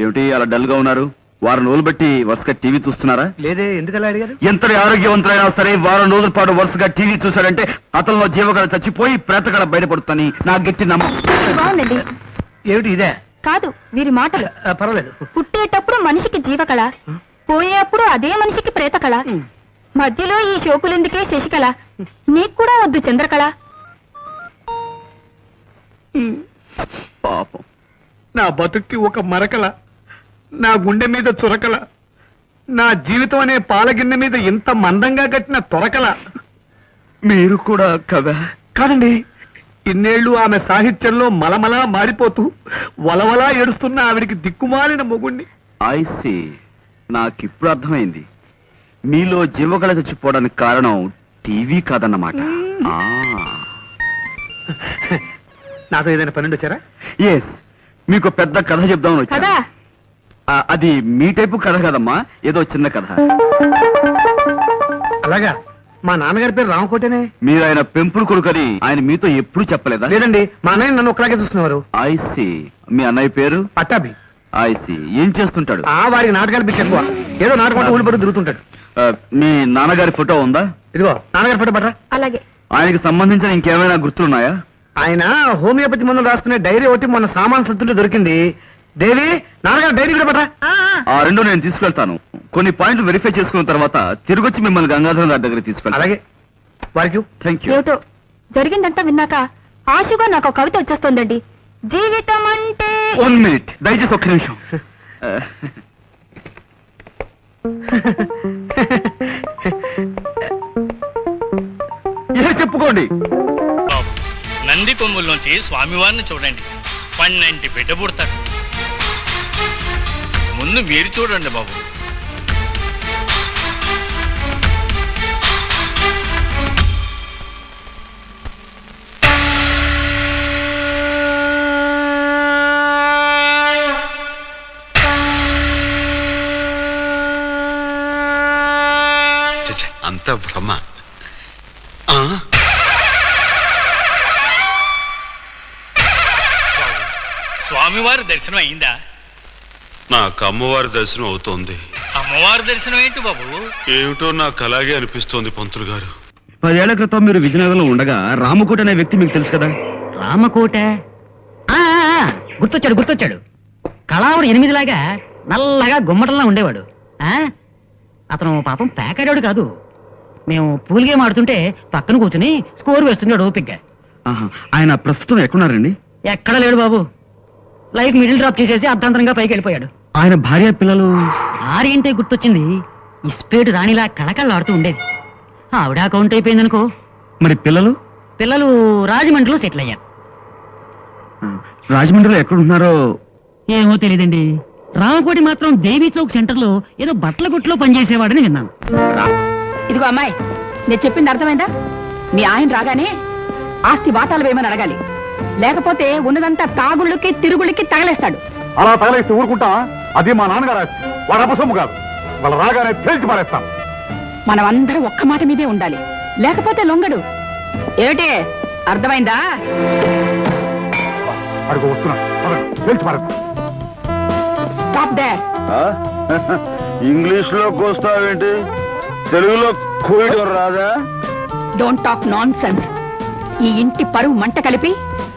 ఏమిటి అలా డల్ గా ఉన్నారు? వారం రోజులు బట్టి వరుసగా టీవీ చూస్తున్నారా? లేదే, ఎందుకలా అడిగారు? ఎంతటి ఆరోగ్యవంతులైనా సరే వారం రోజుల పాటు వరుసగా టీవీ చూశారంటే అతనిలో జీవకళ చచ్చిపోయి ప్రేతకళ బయటపడుతుందని నా గట్టి బాగుందండి. ఏమిటి ఇదే? కాదు, వీరి మాటలు. పర్వాలేదు. పుట్టేటప్పుడు మనిషికి జీవకళ, పోయేప్పుడు అదే మనిషికి ప్రేతకళ, మధ్యలో ఈ షోకులెందుకే శశికళ, నీకు కూడా వద్దు చంద్రకళ. పాపం, నా బతుక్కి ఒక మరకల, నా గుండె మీద చురకల, నా జీవితం అనే పాలగిన్నె మీద ఇంత మందంగా కట్టిన తొరకల. మీరు కూడా కదా? కాదండి, ఇన్నేళ్లు ఆమె సాహిత్యంలో మలమలా మారిపోతూ వలవలా ఏడుస్తున్న ఆవిడికి దిక్కుమాలిన మొగుణ్ణి. ఐ సీ, నాకిప్పుడు అర్థమైంది. మీలో జీవకళ చచ్చిపోవడానికి కారణం టీవీ కాదన్నమాట. నాతో ఏదైనా పన్నెండు వచ్చారా? ఎస్, మీకు పెద్ద కథ చెప్దామని వచ్చా. అది మీ టైపు కథ కదమ్మా, ఏదో చిన్న కథ. అలాగా? మా నాన్నగారి పేరు రామకోటేనే. మీరు ఆయన పెంపుడు కొడుకని ఆయన మీతో ఎప్పుడు చెప్పలేదా? లేదండి, మా అన్నయ్య నన్ను ఒకలాగే చూస్తున్నారు. I see. మీ అన్నయ్య పేరు? పట్టాభి. I see. ఏం చేస్తుంటాడు? వారికి నాటకాలు పిచ్చి ఎక్కువ. ఏదో నాటకం ఊడిపడి తిరుగుతుంటాడు. మీ నాన్నగారి ఫోటో ఉందా? ఇదిగో నాన్నగారి ఫోటో పట్రా. అలాగే. ఆయనకి సంబంధించిన ఇంకేమైనా గుర్తులున్నాయా? ఆయన హోమియోపతి మందులు రాసుకునే డైరీ ఒకటి మొన్న సామాన్ సత్తులో దొరికింది. దేవి, నాన్నగారు డైరీ కూడా పట్రా. ఆ రెండు నేను తీసుకెళ్తాను. కొన్ని పాయింట్లు వెరిఫై చేసుకున్న తర్వాత తిరిగొచ్చి మిమ్మల్ని గంగాధరం గారి దగ్గర తీసుకెళ్తాను. అలాగే. వారికి థ్యాంక్ యూ. ఏమిటో జరిగిందంతా విన్నాక ఆశగా నాకు కవిత వచ్చేస్తోందండి. జీవితం అంటే. 1 మినిట్, దయచేసి ఒక్క నిమిషం. చెప్పుకోండి. నంది కొమ్ముల్లోంచి స్వామివారిని చూడండి, 12 బిడ్డ పుడతాడు. ముందు మీరు చూడండి బాబు. అంత భ్రమ. స్వామివారి దర్శనం అయిందా? నాకు అమ్మవారి దర్శనం అవుతోంది. అమ్మవారి దర్శనం ఏంటి బాబు? ఏమిటో నాకు అలాగే అనిపిస్తోంది పంతులు గారు. 10 ఏళ్ల క్రితం మీరు విజయనగరంలో ఉండగా రామకోట అనే వ్యక్తి మీకు తెలుసు కదా? రామకోట గుర్తొచ్చాడు. కళావుడు 8లాగా నల్లగా గుమ్మటంలా ఉండేవాడు. అతను పాపం పేకాడాడు కాదు. మేము పూల్ గేమ్ ఆడుతుంటే పక్కన కూర్చుని స్కోర్ వేస్తున్నాడు ఓపిగ్గా. ఆయన ప్రస్తుతం ఎక్కడున్నారండి? ఎక్కడ లేడు బాబు. లైఫ్ మిడిల్ డ్రాప్ చేసేసి అర్ధాంతరంగా పైకి వెళ్ళిపోయాడు. ఆయన భార్య పిల్లలు? భార్య అంటే గుర్తొచ్చింది. ఇస్పేటు రాణిలా కళకళలాడుతూ ఉండేది. ఆవిడ అకౌంట్ అయిపోయిందనుకో. మరి పిల్లలు? పిల్లలు రాజమండ్రిలో సెటిల్ అయ్యారు. రాజమండ్రిలో ఎక్కడున్నారో ఏమో తెలియదండి. రామకోటి మాత్రం దేవీ చౌక్ సెంటర్ లో ఏదో బట్టల కొట్లో పనిచేసేవాడని విన్నాను. ఇదిగో అమ్మాయి, నేను చెప్పింది అర్థమైందా? మీ ఆయన రాగానే ఆస్తి వాటాలు వేయమని అడగాలి. లేకపోతే ఉన్నదంతా తాగుళ్ళకి తిరుగుళ్ళకి తగలేస్తాడు. అలా తగలేస్తే ఊరుకుంటా? అది మా నాన్నగారు ఆస్తి, వాడు అపసొమ్ము కాదు. వాళ్ళు రాగానే తేల్చి పారేస్తాం. మనం అందరం ఒక్క మాట మీదే ఉండాలి, లేకపోతే లొంగడు. ఏమిటి అర్థమైందా? అడుగు వస్తున్నా, తేల్చి పారేస్తాం. Stop there. ఇంగ్లీష్ లో కోస్తావేంటి? తెలుగులో కోయడం రాదా? Don't talk non sense. ఈ ఇంటి పరువు మంట కలిపి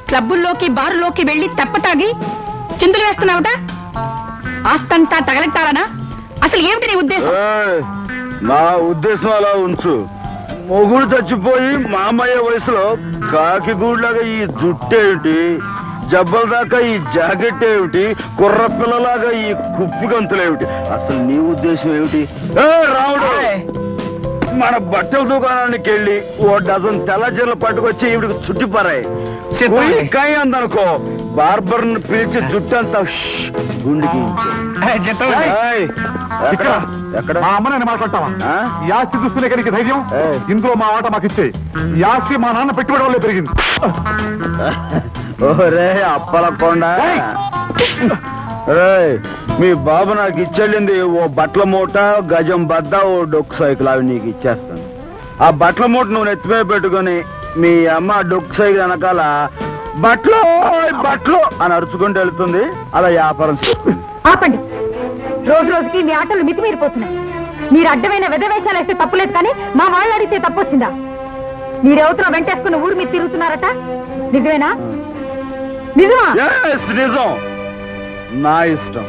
క్లబ్బుల్లోకి బారులోకి వెళ్లి తెప్పతాగి చిందులు వేస్తున్నావుట. ఆస్తంతా తగలెట్టాలనా? అసలు ఏమిటి నీ ఉద్దేశం? నా ఉద్దేశం అలా ఉంచు. మొగుడు చచ్చిపోయి మామయ్య వయసులో కాకి గూడ్లాగా ఈ జుట్టేమిటి, జబ్బల దాకా ఈ జాకెట్ ఏమిటి, కుర్ర పిల్లలాగా ఈ కుప్పి గంతులేమిటి? అసలు నీ ఉద్దేశం ఏమిటి? రావుడు, మన బట్టల దుకాణానికి వెళ్ళి 1 డజన్ తెల్ల చీరలు పట్టుకొచ్చి ఈవిడికి చుట్టిపారాయి. కాయ అందనుకో, బార్బర్ పిలిచి జుట్టంతా గుండికి. మా అమ్మని మాట్లాడతావా? ఈ ఆస్తి చూస్తున్న ఇక్కడికి ధైర్యం? ఇందులో మా ఆట మాకు ఇచ్చే. ఈ ఆస్తి మా నాన్న పెట్టుబడి వల్లే పెరిగింది. ఓరే అప్పలకొండ, మీ బాబు నాకు ఇచ్చెళ్ళింది ఓ బట్టల మూట, గజం బద్ద, ఓ డొక్కు సైకిల్. అవి నీకు ఇచ్చేస్తాను. ఆ బట్టల మూట నువ్వు నెత్తిమే పెట్టుకొని మీ అమ్మ డొక్కు సైకిల్ వెనకాల బట్టలు బట్టలు అని అరుచుకుంటూ వెళ్తుంది. అలా వ్యాపారం చేస్తుంది. ఆపండి. రోజు రోజుకి మీ ఆటలు మితిమీరిపోతున్నాయి. మీరు అడ్డమైన వెధవేషాలు వేస్తే తప్పులేదు, కానీ మా వాళ్ళు అడిగితే తప్పొచ్చిందా? మీరెవతలో వెంటేసుకుని ఊరు మీద తిరుగుతున్నారట, నిజమేనా? నిజమా? నిజం. నా ఇష్టం.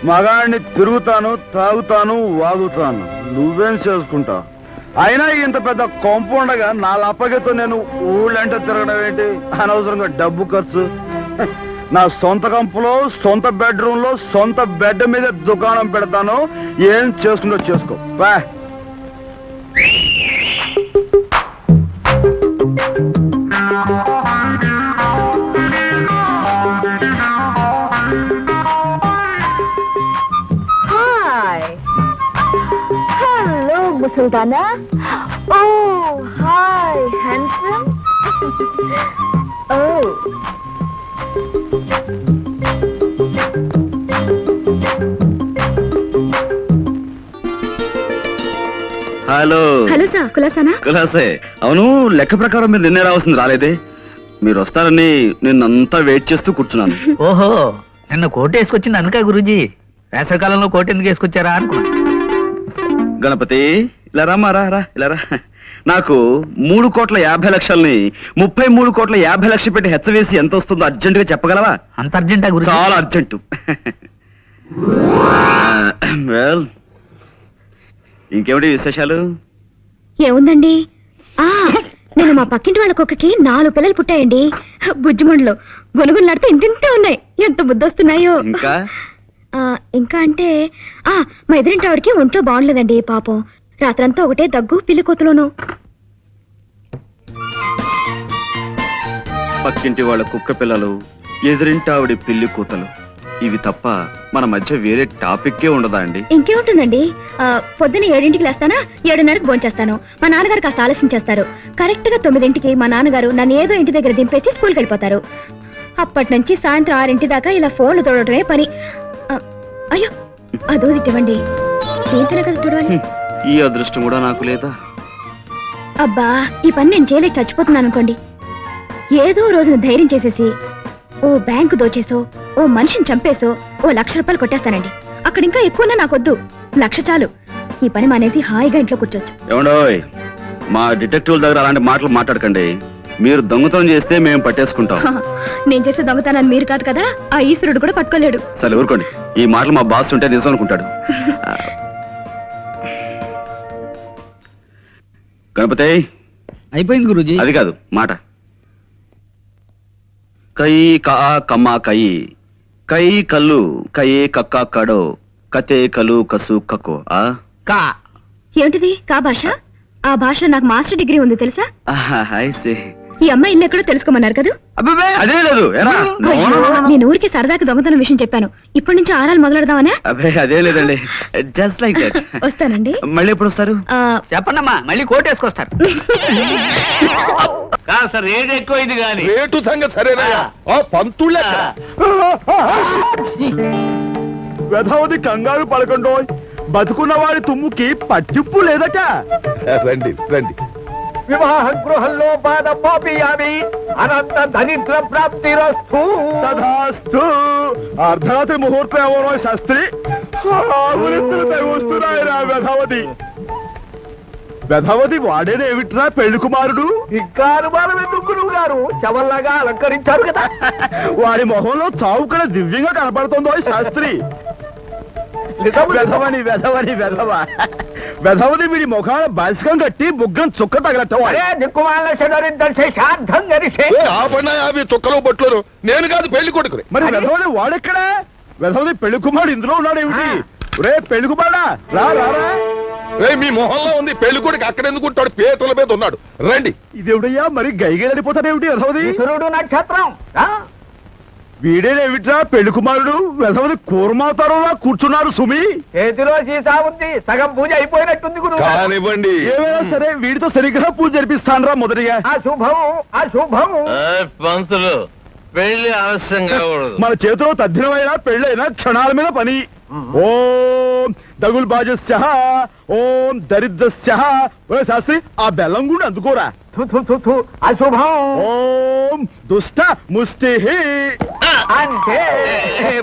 మగాడిని తిరుగుతాను, తాగుతాను, వాగుతాను. నువ్వేం చేసుకుంటావు? అయినా ఇంత పెద్ద కాంపౌండ్గా నా లప్పగితో నేను ఊళ్ళంటే తిరగడం ఏంటి? అనవసరంగా డబ్బు ఖర్చు. నా సొంత కంపులో, సొంత బెడ్రూమ్ లో, సొంత బెడ్ మీద దుకాణం పెడతాను. ఏం చేసుకుంటో చేసుకో. బా. Sultana? Oh, hi, handsome. Oh. Hello. Hello sir, కులాసానా? కులాసే. అవును, లెక్క ప్రకారం మీరు నిన్నే రావాల్సింది, రాలేదే. మీరు వస్తారని నిన్నంతా వెయిట్ చేస్తూ కూర్చున్నాను. ఓహో, నిన్న కోట్ వేసుకొచ్చింది అనుక గురూజీ. వేసవికాలంలో కోట్ ఎందుకు వేసుకొచ్చారా అనుకున్నా. గణపతి, ఇలా రామ్మా, రా ఇలా రా. నాకు 3,50,00,000ని 33,50,00,000 పెట్టి హెచ్చవేసి ఎంత వస్తుందో అర్జెంట్ గా చెప్పగలవా? అంత అర్జెంటా గురూజీ? చాలా అర్జెంటు. వెల్, ఇంకేమిటి విశేషాలు? ఏముందండి, నేను మా పక్కింటి వాళ్ళ కుక్కకి 4 పిల్లలు పుట్టాయండి. బుజ్జిమండలు గొనుగులాడితే ఇంతింతే ఉన్నాయి. ఎంత బుద్ధొస్తున్నాయో. ఇంకా అంటే మా ఎదురింటి ఆవిడకి ఒంట్లో బాగుండలేదండి పాపం. రాత్రంతా ఒకటే దగ్గు, పిల్లి కోతలోను. పక్కింటి వాళ్ళ కుక్క పిల్లలు, ఎదురింటి ఆవిడ పిల్లి కూతలు, ఇవి తప్ప మన మధ్య వేరే టాపిక్కే ఉండదా అండి? ఇంకేముంటుందండి, పొద్దున్న 7ంటికి లేస్తానా, 7:30కి భోంచేస్తాను. మా నాన్నగారు కాస్త ఆలస్యం చేస్తారు. కరెక్ట్ గా 9ంటికి మా నాన్నగారు నన్ను ఏదో ఇంటి దగ్గర దింపేసి స్కూల్కి వెళ్ళిపోతారు. అప్పటి నుంచి సాయంత్రం 6 దాకా ఇలా ఫోన్లు తోడటమే పని. అయ్యో, అదో ఇవ్వండి. ఏంటనే కదా చూడాలి. ఈ అదృష్టం కూడా నాకు లేదా? అబ్బా, ఈ పని నేను చేయలేక చచ్చిపోతున్నాను అనుకోండి. ఏదో రోజున ధైర్యం చేసేసి ఓ బ్యాంకు దోచేసో ఓ మనిషిని చంపేసో ఓ 1,00,000 రూపాయలు కొట్టేస్తానండి. అక్కడ ఇంకా ఎక్కువన్నా నాకొద్దు, 1,00,000 చాలు. ఈ పని మానేసి హాయిగా ఇంట్లో కూర్చోచ్చు. ఏమండోయ్, మా డిటెక్టివ్ దగ్గర అలాంటి మాటలు మాట్లాడకండి. మీరు దొంగతనం చేస్తే మేము పట్టేసుకుంటాం. నేను చేసే దొంగతనాన్ని మీరు కాదు కదా, ఆ ఈశ్వరుడు కూడా పట్టుకోలేడు. సరే ఊరుకోండి, ఈ మాటలు మా బాస్ ఉంటే నిజం అనుకుంటాడు. గణపతి అయిపోయింది గురూజీ. అది కాదు మాట. కై కా కమ్మ కై కై కల్లు కయే కక్క కడో కతే కలు కసు కక్కో. కా ఏమిటిది కా భాష? ఆ భాషలో నాకు మాస్టర్ డిగ్రీ ఉంది తెలుసా? ఈ అమ్మాయి ఇల్లు ఎక్కడో తెలుసుకోమన్నారు కదా. అదే లేదు. నేను ఊరికి సరదాకి దొంగతనం విషయం చెప్పాను. ఇప్పటి నుంచి ఆరాలు మొదలెడదామనా? అదే అదే లేదండి, జస్ట్ లైక్ దట్. వస్తానండి. మళ్ళీ ఎప్పుడు వస్తారు? చెప్పండమ్మా, మళ్ళీ కోట్ వేసుకొస్తారు. కాస్త రేట్ ఎక్కువ ఇది గాని. రేటు సంగతి సరేనయ్యా, పంతుళ్ళ వెధవది కంగారు పడకండో, బతుకున్న వాడి తుమ్ముకి పట్టింపు లేదట. రండి రండి. వివాహ గృహంలో బాధ పాపియామి అనంత దరిద్ర ప్రాప్తిరస్తు. తథాస్తు. అర్ధరాత్రి ముహూర్తం ఎవరో శాస్త్రి వస్తున్నాయిరా వెధవది. వెధవది వాడేనేమిట్రా పెళ్లి కుమారుడు? ఇంకా అనుమానం ఎందుకు గురువు గారు? శవల్లాగా అలంకరించారు కదా. వాడి మొహంలో చావు కూడా దివ్యంగా కనపడుతుందో శాస్త్రి. వెధవని వెధవని వెధవ. వెధవది వీడి ముఖాన బాసికం కట్టి బుగ్గం చుక్క తగలటం. అవి చుక్కలు బొట్లు. నేను కాదు పెళ్లి కొడుకు. మరి వెధవది వాడెక్కడా? వెధవది పెళ్లి కుమారుడు ఇందులో ఉన్నాడేమిటి? రే పెళ్లి కుమారుడా రా రారా. మీ మొహంలో ఉంది, పెళ్లి కొడుకు అక్కడ ఎందుకుంటాడు? పేటల మీద ఉన్నాడు. రండి. ఇదేవిడయ్యా మరి గైగేడిపోతాడేమిటి వెధవది? నక్షత్రం వీడేనేమిట్రా పెళ్లి కుమారుడు? వెధవది కూర్మాతారులా కూర్చున్నారు సుమి. చేతిలో సీసా ఉంది, సగం పూజ అయిపోయినట్టుంది గురువు. కానివ్వండి. ఏమైనా సరే వీడితో సరిగ్గా పూజ జరిపిస్తానరా మొదటిగా. అశుభం. పంతులు, పెళ్లి ఆలస్యంగా మన చేతిలో తద్దినమైనా పెళ్ళైనా క్షణాల మీద పని. ఓం దగుల్ బాజస్య ఓం దరిద్రస్య. శాస్త్రి ఆ బెల్లం కూడా అందుకోరా. అశుభం. ఓం దుష్ట ముష్టి. అంటే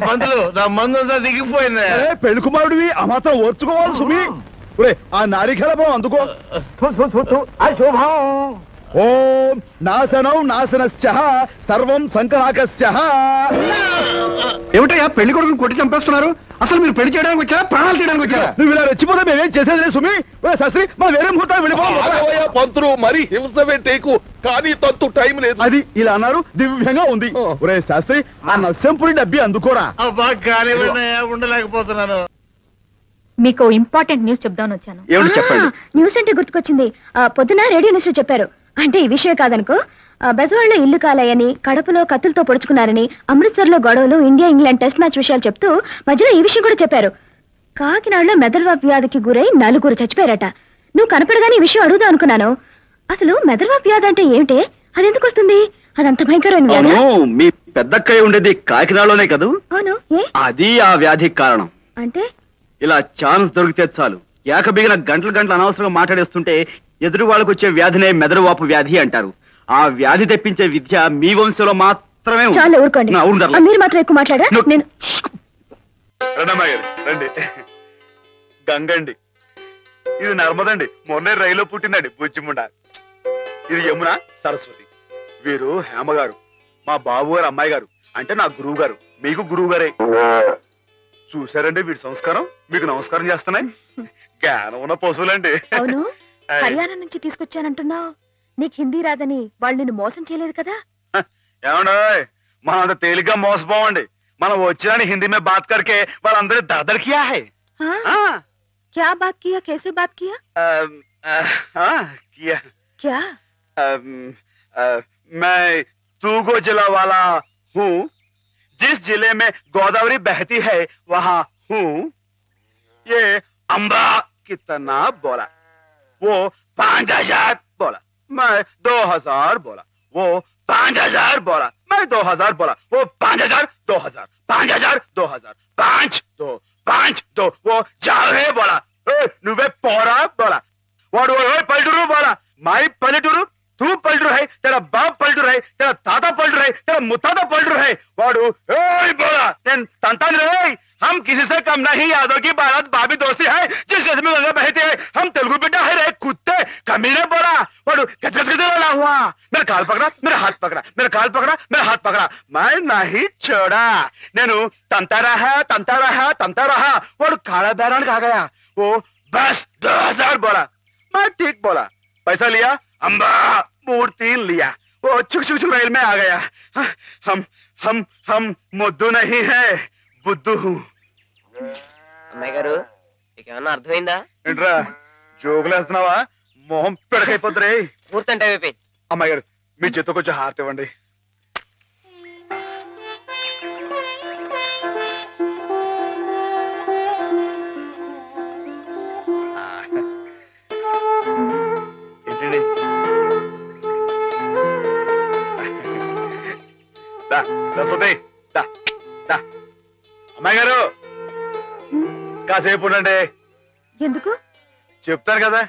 పంతులు, నా మందంతా దిగిపోయింది. పెళ్లి కుమారుడివి ఆ మాత్రం ఓర్చుకోవాలి సుమి. ఆ నారికలపం అందుకో. అశుభం. ఓం నాశనం నాశనస్య సర్వం సంకరాకస్య. ఏమిటయ్యా పెళ్లి కొడుకుని కొట్టి చంపేస్తున్నారు? అసలు మీరు పెళ్లి చేయడానికి వచ్చారా, ప్రాణాలు తీయడానికి వచ్చారా? నువ్వు ఇలా రెచ్చిపోతే మేమేం చేసేది సుమి. శాస్త్రి మన వేరే ముహూర్తాలు వెళ్ళిపోవాలి. పంతులు మరి హింస పెట్టేకు, కానీ తంతు టైం లేదు. అది ఇలా అన్నారు, దివ్యంగా ఉంది. ఒరే శాస్త్రి ఆ నస్యంపురి డబ్బి అందుకోరా. ఉండలేకపోతున్నాను. మీకు ఇంపార్టెంట్ న్యూస్ చెప్దామని వచ్చాను. ఏమిటి చెప్పండి. న్యూస్ అంటే గుర్తుకొచ్చింది. పొద్దున రేడియో న్యూస్ లో చెప్పారు. అంటే ఈ విషయం కాదనుకో. బెజవాడలో ఇల్లు కాలాయని, కడపలో కత్తులతో పొడుచుకున్నారని, అమృత్సర్ లో గొడవలు, ఇండియా ఇంగ్లాండ్ టెస్ట్ మ్యాచ్ విషయాలు చెప్తూ మధ్యలో ఈ విషయం కూడా చెప్పారు. కాకినాడలో మెదడువాపు వ్యాధికి గురై 4 చచ్చిపోయారట. నువ్వు కనపడగానే ఈ విషయం అడుగుదాం అనుకున్నాను. అసలు మెదడువాపు వ్యాధి అంటే ఏమిటే? అది ఎందుకు వస్తుంది? అదంత భయంకరమైన వ్యాధి. మీ పెద్దక్కయ్య ఉండేది కాకినాడలోనే కదూ? అవును. ఏ అది ఆ వ్యాధికి కారణం. అంటే ఇలా ఛాన్స్ దొరికితే చాలు ఏకబిగిన గంటలు అనవసరంగా మాట్లాడేస్తుంటే ఎదురు వాళ్ళకు వచ్చే వ్యాధినే మెదడువాపు వ్యాధి అంటారు. ఆ వ్యాధి తెప్పించే విద్య మీ వంశంలో మాత్రమే ఉంది. చాలు ఊరుకోండి. మీరు మాత్రం ఎక్కువ మాట్లాడా. నేను రండి. గంగండి, ఇది నర్మదండి, మొన్నే రైల్లో పుట్టిందండి బుజ్జిముండ. ఇది యమున, సరస్వతి. వీరు హేమ గారు, మా బాబు గారు అమ్మాయి గారు. అంటే నా గురువు గారు, మీకు గురువు గారే. చూసారండి వీడి సంస్కారం, మీకు నమస్కారం చేస్తున్నాయి. జ్ఞానం ఉన్న పశువులండి. అవును, హర్యానా నుంచి తీసుకొచ్చానంటున్నావు. నీకు హిందీ రాదని వాళ్ళు నిన్ను మోసం చేయలేదు కదా? ఏమండో మనం అంత తేలిగ్గా మోసపోవండి. మనం వచ్చిన హిందీ మే బాత్ కర్కే వాళ్ళందరూ దర్దర్ కియా హై. क्या बात किया, कैसे बात किया? किया क्या? मैं तूगो जिला वाला हूँ, जिस जिले में गोदावरी बहती है वहाँ हूँ. ये अम्बा कितना बोला, वो 5000 बोला, मैं 2000 बोला, वो 5000 बोला, मैं 2000 बोला, वो 5000 2000 5000 2000 5 2 5 2 वो जावे बोला, నువ్వే పోరా बोला, వాడు పల్లెటూరు बोला, माई पलटूरू, तू पलटूर है, तेरा बाप पलटूर है, तेरा दादा पलटूर है, ఇక్కడ ముత్తాత పళ్ళు హై వాడు ఓయ్ బోలా నేను తంతాను రే हम किसी से कम नहीं यादव की बारात भाभी दोस्ती है जिस क्षेत्र में गंगा बहती है हम तेलुगु बेटा है रे कुत्ते कमीने बोला वाडू गज गज गज लड़ा हुआ मेरा काल पकड़ा मेरा हाथ पकड़ा मेरा काल पकड़ा मेरा हाथ पकड़ा मैं नहीं छोड़ा నేను తంతా रहा वाडू काला बैरान आ गया वो बस 2000 बोला मैं ठीक बोला पैसा लिया अम्बा मूर्ति लिया वो चुक चुक चुक रेल में आ गया हम मुद्दू नहीं है बुद्धू हूँ అమ్మాయి గారు మీకు ఏమన్నా అర్థమైందా? ఏంట్రా జోకులేస్తున్నావా మొహం పెడకైపోద్దురే పూర్తంటే అయిపోయింది. అమ్మాయి గారు మీ చేతితో కొంచెం హారతి ఇవ్వండి ఏంటండి సరస్వతి అమ్మాయి గారు కాసేపు ఉండండి ఎందుకు? చెప్తాను కదా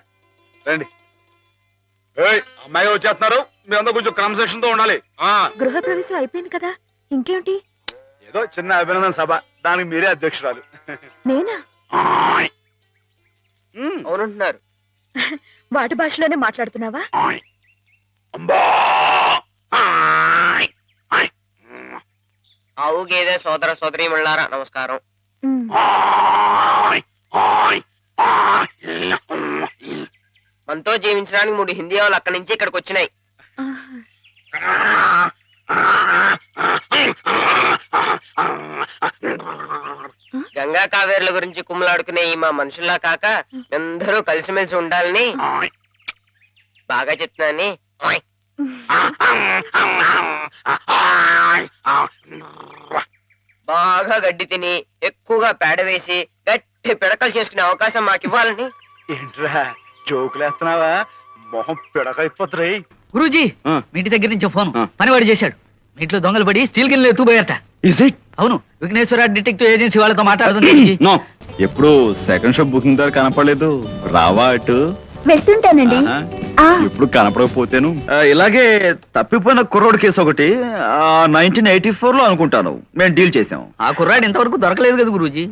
రండి ఏయ్ అమ్మాయి గారు వచ్చేస్తున్నారు మీరందరూ కొంచెం క్రమశిక్షణ తో ఉండాలి గృహప్రవేశం అయిపోయింది కదా, ఇంకేమిటి? ఏదో చిన్న అభినందన సభ, దానికి మీరే అధ్యక్షురాలు. నేనా? అవునంటున్నారు. వాటి భాషలోనే మాట్లాడుతున్నావా? ఆవు గేదె సోదర సోదరీమణులారా నమస్కారం. మనతో జీవించడానికి 3 హిందీ వాళ్ళు అక్కడి నుంచి ఇక్కడికి వచ్చినాయి. గంగా కావేరుల గురించి కుమ్మలాడుకునే ఈ మా మనుషుల్లా కాక అందరూ కలిసిమెలిసి ఉండాలని బాగా చెప్తున్నాని బాగా గడ్డి తిని ఎక్కువగా పేడ వేసి గట్టి పిడకలు చేసుకునే అవకాశం మాకు ఇవ్వాలని. ఏంట్రా జోకులేస్తున్నావా? మొహం పిడకైపోతురే. గురూజీ, మీ ఇంటి దగ్గర నుంచి ఫోన్ పనివాడు చేశాడు. మీ ఇంట్లో దొంగలు పడి స్టీల్ గిన్నెలు ఎత్తుపోయారట. Is it? అవును, విఘ్నేశ్వర డిటెక్టివ్ ఏజెన్సీ వాళ్ళతో మాట్లాడుతుంది. నో, ఎప్పుడు సెకండ్ షో బుకింగ్ ద్వారా కనపడలేదు. రావా అటు? వెళ్తుంటానండి. ఎప్పుడు కనపడకపోతేను. ఇలాగే తప్పిపోయిన కుర్రోడ్ కేసు ఒకటి 1984 లో అనుకుంటాను మేము డీల్ చేసాం. ఆ కుర్రాడు ఇంతవరకు దొరకలేదు కదా గురూజీ.